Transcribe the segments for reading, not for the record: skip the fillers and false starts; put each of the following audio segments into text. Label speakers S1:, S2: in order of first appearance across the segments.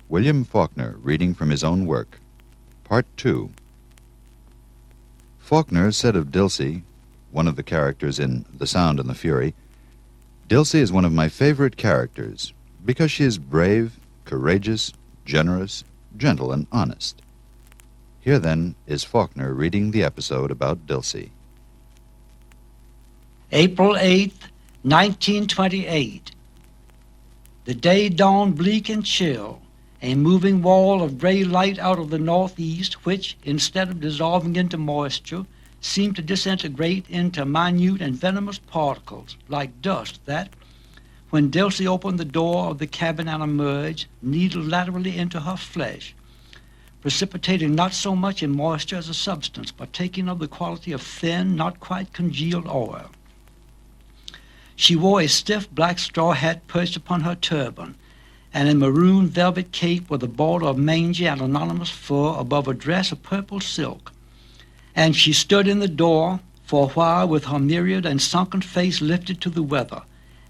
S1: William Faulkner, reading from his own work. Part 2. Faulkner said of Dilsey, one of the characters in The Sound and the Fury, "Dilsey is one of my favorite characters because she is brave, courageous, generous, gentle, and honest." Here, then, is Faulkner reading the episode about Dilsey.
S2: April 8th, 1928. The day dawned bleak and chill, a moving wall of gray light out of the northeast, which, instead of dissolving into moisture, seemed to disintegrate into minute and venomous particles, like dust that, when Dilsey opened the door of the cabin and emerged, needled laterally into her flesh, precipitating not so much in moisture as a substance, partaking of the quality of thin, not quite congealed oil. She wore a stiff black straw hat perched upon her turban, and a maroon velvet cape with a border of mangy and anonymous fur above a dress of purple silk. And she stood in the door for a while with her myriad and sunken face lifted to the weather,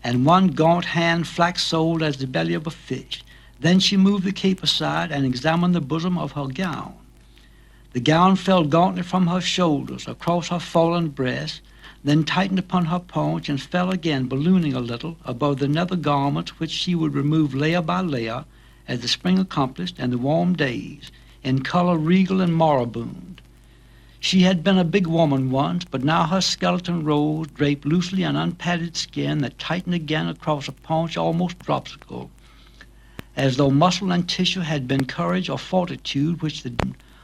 S2: and one gaunt hand flax-soled as the belly of a fish. Then she moved the cape aside and examined the bosom of her gown. The gown fell gauntly from her shoulders across her fallen breast, then tightened upon her paunch and fell again, ballooning a little above the nether garments which she would remove layer by layer as the spring accomplished and the warm days, in color regal and moribund. She had been a big woman once, but now her skeleton rose, draped loosely in unpadded skin that tightened again across a paunch almost dropsical, as though muscle and tissue had been courage or fortitude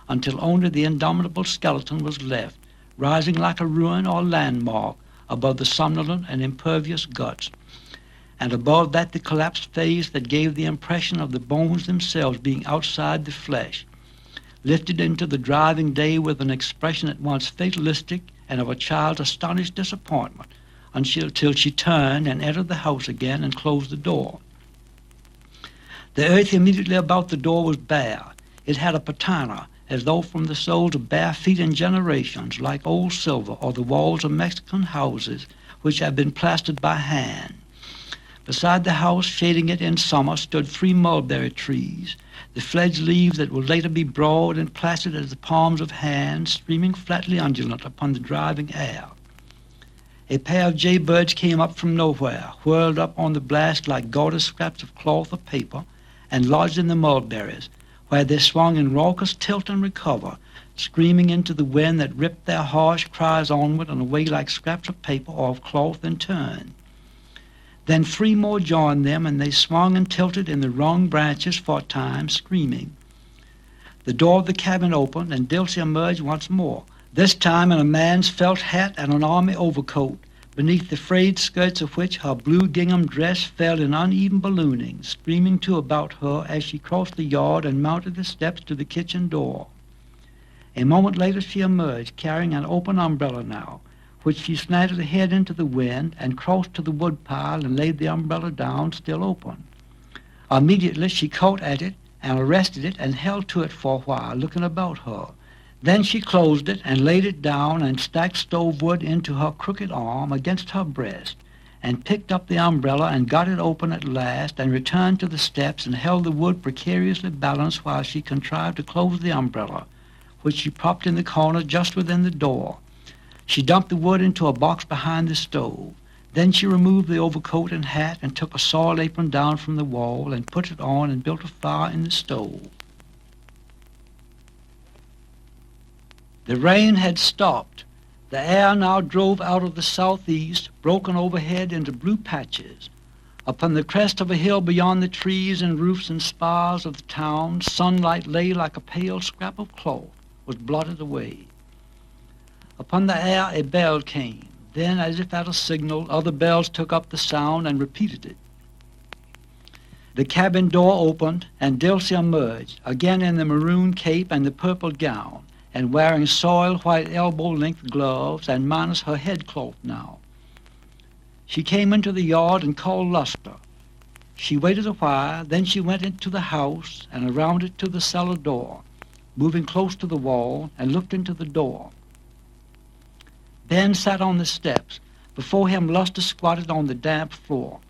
S2: until only the indomitable skeleton was left, rising like a ruin or landmark above the somnolent and impervious guts, and above that the collapsed face that gave the impression of the bones themselves being outside the flesh, lifted into the driving day with an expression at once fatalistic and of a child's astonished disappointment, until she turned and entered the house again and closed the door. The earth immediately about the door was bare. It had a patina, as though from the soles of bare feet in generations, like old silver or the walls of Mexican houses which had been plastered by hand. Beside the house, shading it in summer, stood 3 mulberry trees, the fledged leaves that would later be broad and placid as the palms of hands, streaming flatly undulant upon the driving air. A pair of jaybirds came up from nowhere, whirled up on the blast like gaudy scraps of cloth or paper, and lodged in the mulberries, where they swung in raucous tilt and recover, screaming into the wind that ripped their harsh cries onward and away like scraps of paper or of cloth in turn. Then 3 more joined them, and they swung and tilted in the wrung branches for a time, screaming. The door of the cabin opened, and Dilsey emerged once more, this time in a man's felt hat and an army overcoat, beneath the frayed skirts of which her blue gingham dress fell in uneven ballooning, streaming to about her as she crossed the yard and mounted the steps to the kitchen door. A moment later she emerged, carrying an open umbrella now, which she slanted ahead into the wind and crossed to the woodpile and laid the umbrella down, still open. Immediately she caught at it and arrested it and held to it for a while, looking about her. Then she closed it and laid it down and stacked stove wood into her crooked arm against her breast, and picked up the umbrella and got it open at last, and returned to the steps and held the wood precariously balanced while she contrived to close the umbrella, which she propped in the corner just within the door. She dumped the wood into a box behind the stove. Then she removed the overcoat and hat and took a soiled apron down from the wall and put it on and built a fire in the stove. The rain had stopped. The air now drove out of the southeast, broken overhead into blue patches. Upon the crest of a hill beyond the trees and roofs and spires of the town, sunlight lay like a pale scrap of cloth, was blotted away. Upon the air a bell came. Then, as if at a signal, other bells took up the sound and repeated it. The cabin door opened, and Dilsey emerged, again in the maroon cape and the purple gown, and wearing soiled white elbow-length gloves, and minus her headcloth now. She came into the yard and called Luster. She waited a while, then she went into the house and around it to the cellar door, moving close to the wall, and looked into the door. Ben sat on the steps. Before him Luster squatted on the damp floor.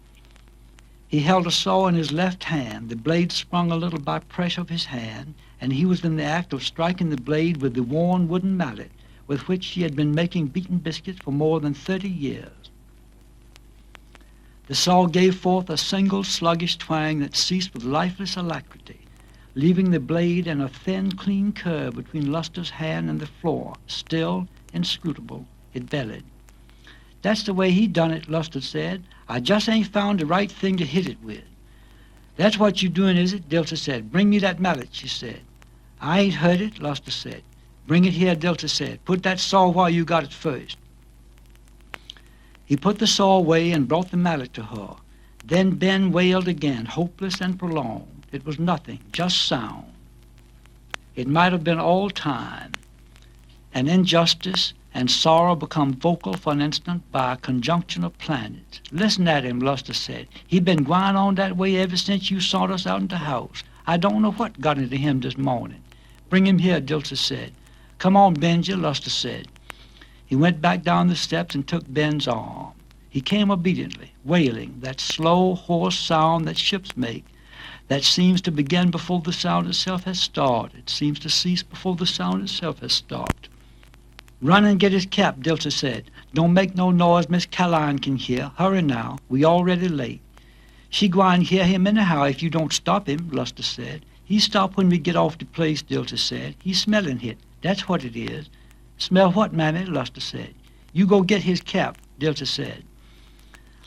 S2: He held a saw in his left hand. The blade sprung a little by pressure of his hand, and he was in the act of striking the blade with the worn wooden mallet with which he had been making beaten biscuits for more than 30 years. The saw gave forth a single sluggish twang that ceased with lifeless alacrity, leaving the blade in a thin, clean curve between Luster's hand and the floor. Still, inscrutable, it bellowed. "That's the way he done it," Luster said. "I just ain't found the right thing to hit it with." "That's what you doing, is it?" Dilter said. "Bring me that mallet," she said. "I ain't hurt it," Luster said. "Bring it here," Dilter said. "Put that saw while you got it first." He put the saw away and brought the mallet to her. Then Ben wailed again, hopeless and prolonged. It was nothing, just sound. It might have been all time. An injustice and sorrow become vocal for an instant by a conjunction of planets. "Listen at him," Luster said. "He been gwine on that way ever since you sawed us out in the house. I don't know what got into him this morning." "Bring him here," Dilter said. "Come on, Benji," Luster said. He went back down the steps and took Ben's arm. He came obediently, wailing, that slow, hoarse sound that ships make, that seems to begin before the sound itself has started, seems to cease before the sound itself has stopped. "Run and get his cap," Dilter said. "Don't make no noise Miss Caroline can hear. Hurry now, we already late." "She gwine hear him anyhow if you don't stop him," Luster said. "He stop when we get off the place," Dilter said. "He's smelling hit, that's what it is." "Smell what, Mammy?" Luster said. "You go get his cap," Dilter said.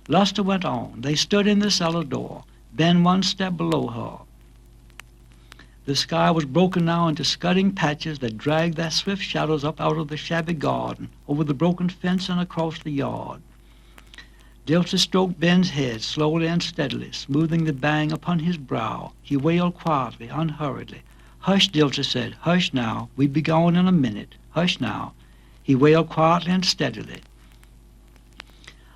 S2: Luster went on. They stood in the cellar door, Ben one step below her. The sky was broken now into scudding patches that dragged their swift shadows up out of the shabby garden, over the broken fence and across the yard. Dilter stroked Ben's head slowly and steadily, smoothing the bang upon his brow. He wailed quietly, unhurriedly. "Hush," Dilter said. "Hush now. We be gone in a minute. Hush now." He wailed quietly and steadily.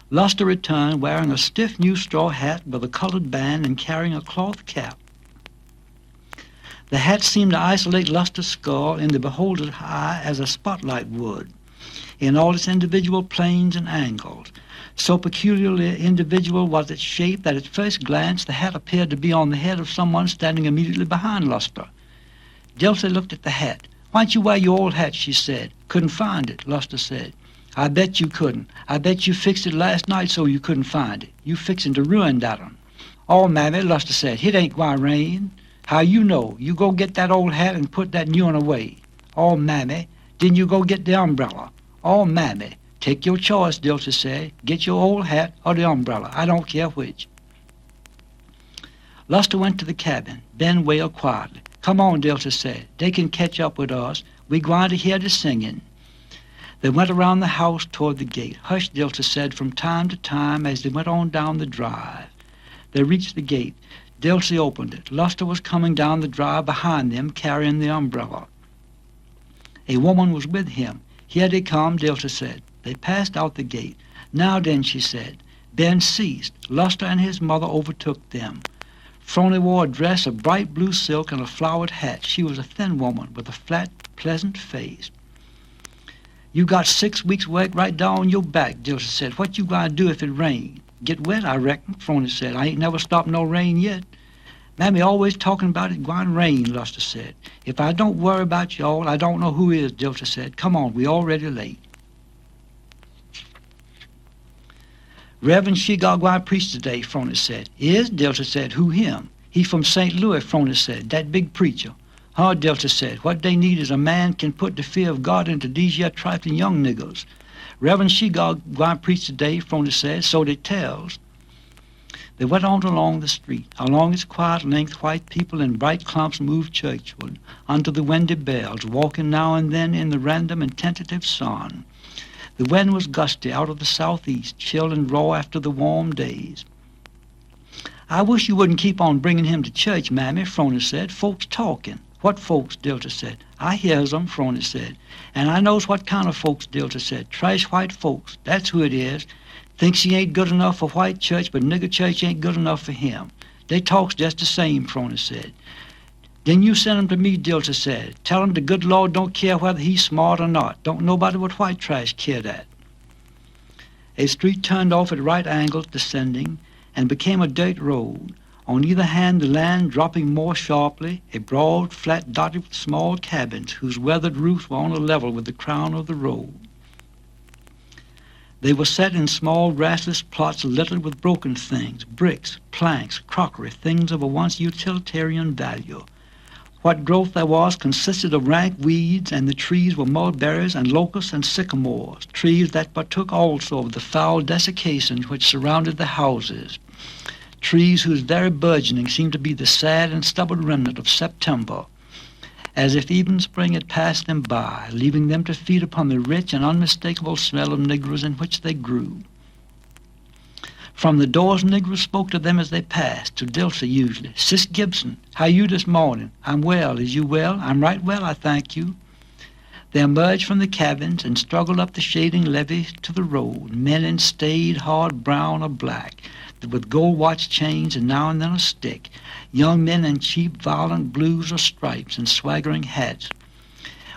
S2: Luster returned, wearing a stiff new straw hat with a colored band and carrying a cloth cap. The hat seemed to isolate Luster's skull in the beholder's eye as a spotlight would, in all its individual planes and angles. So peculiarly individual was its shape that at first glance the hat appeared to be on the head of someone standing immediately behind Luster. Dilter looked at the hat. "Why'd you wear your old hat?" she said. "Couldn't find it," Luster said. "I bet you couldn't. I bet you fixed it last night so you couldn't find it. You fixing to ruin that one." "Oh, Mammy," Luster said, "it ain't gwine rain." "How you know? You go get that old hat and put that new one away." "Oh, Mammy." "Then you go get the umbrella." "Oh, Mammy." "Take your choice," Dilter said. "Get your old hat or the umbrella. I don't care which." Luster went to the cabin. Ben wailed quietly. "Come on," Dilter said. "They can catch up with us. We gwine to hear the singing." They went around the house toward the gate. "Hush," Dilter said from time to time as they went on down the drive. They reached the gate. Dilter opened it. Luster was coming down the drive behind them, carrying the umbrella. A woman was with him. "Here they come," Dilter said. They passed out the gate. "Now then," she said. Ben ceased. Luster and his mother overtook them. Phroney wore a dress of bright blue silk and a flowered hat. She was a thin woman with a flat, pleasant face. "You got 6 weeks' work right down on your back," Dilter said. "What you gonna do if it rain?" "Get wet, I reckon," Phroney said. "I ain't never stopped no rain yet." "Mammy always talking about it gwine rain," Luster said. "If I don't worry about y'all, I don't know who is," Dilter said. "Come on, we already late." "Reverend Shigog gwine preach today," Phroney said. "Is?" Dilter said. "Who him?" "He from St. Louis," Phroney said. "That big preacher." "Huh," Dilter said. "What they need is a man can put the fear of God into these here trifling young niggers." "Reverend Shigog gwine preach today," Phroney said. "So they tells." They went on along the street. Along its quiet length, white people in bright clumps moved churchward, under the windy bells, walking now and then in the random and tentative sun. The wind was gusty out of the southeast, chill and raw after the warm days. "I wish you wouldn't keep on bringing him to church, Mammy," Phroney said. "Folks talking." "What folks?" Dilter said. "I hears 'em," Phroney said. "And I knows what kind of folks," Dilter said. "Trash white folks, that's who it is. Thinks he ain't good enough for white church, but nigger church ain't good enough for him. They talks just the same," Phroney said. "Then you send 'em to me," Dilter said. "Tell 'em the good Lord don't care whether he's smart or not. Don't nobody but white trash care that." A street turned off at right angles, descending, and became a dirt road. On either hand, the land dropping more sharply, a broad, flat dotted with small cabins whose weathered roofs were on a level with the crown of the road. They were set in small grassless plots littered with broken things, bricks, planks, crockery, things of a once utilitarian value. What growth there was consisted of rank weeds, and the trees were mulberries and locusts and sycamores, trees that partook also of the foul desiccations which surrounded the houses, trees whose very burgeoning seemed to be the sad and stubborn remnant of September, as if even spring had passed them by, leaving them to feed upon the rich and unmistakable smell of negroes in which they grew. From the doors, negroes spoke to them as they passed, to Dilsey usually. "Sis Gibson, how you this morning?" "I'm well. Is you well?" "I'm right well, I thank you." They emerged from the cabins and struggled up the shading levee to the road, men in staid, hard brown or black, with gold watch chains and now and then a stick, young men in cheap, violent blues or stripes and swaggering hats,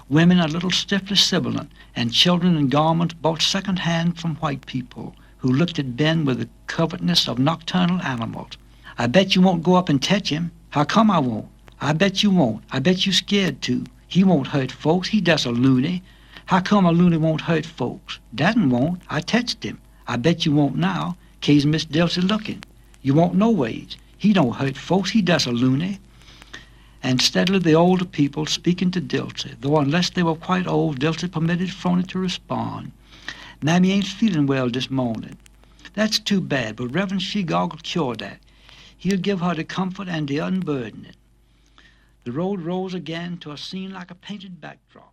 S2: women a little stiffly sibilant, and children in garments bought second-hand from white people, who looked at Ben with the covetousness of nocturnal animals. "I bet you won't go up and touch him." "How come I won't?" "I bet you won't. I bet you scared to. He won't hurt folks. He just a loony." "How come a loony won't hurt folks?" "Dadden won't. I touched him." "I bet you won't now, 'case Miss Dilsey looking." "You won't no ways. He don't hurt folks. He just a loony." And steadily the older people speaking to Dilsey, though unless they were quite old, Dilsey permitted Phony to respond. "Mammy ain't feeling well this morning." "That's too bad, but Reverend Shegog'll cure that. He'll give her the comfort and the unburdening." The road rose again to a scene like a painted backdrop.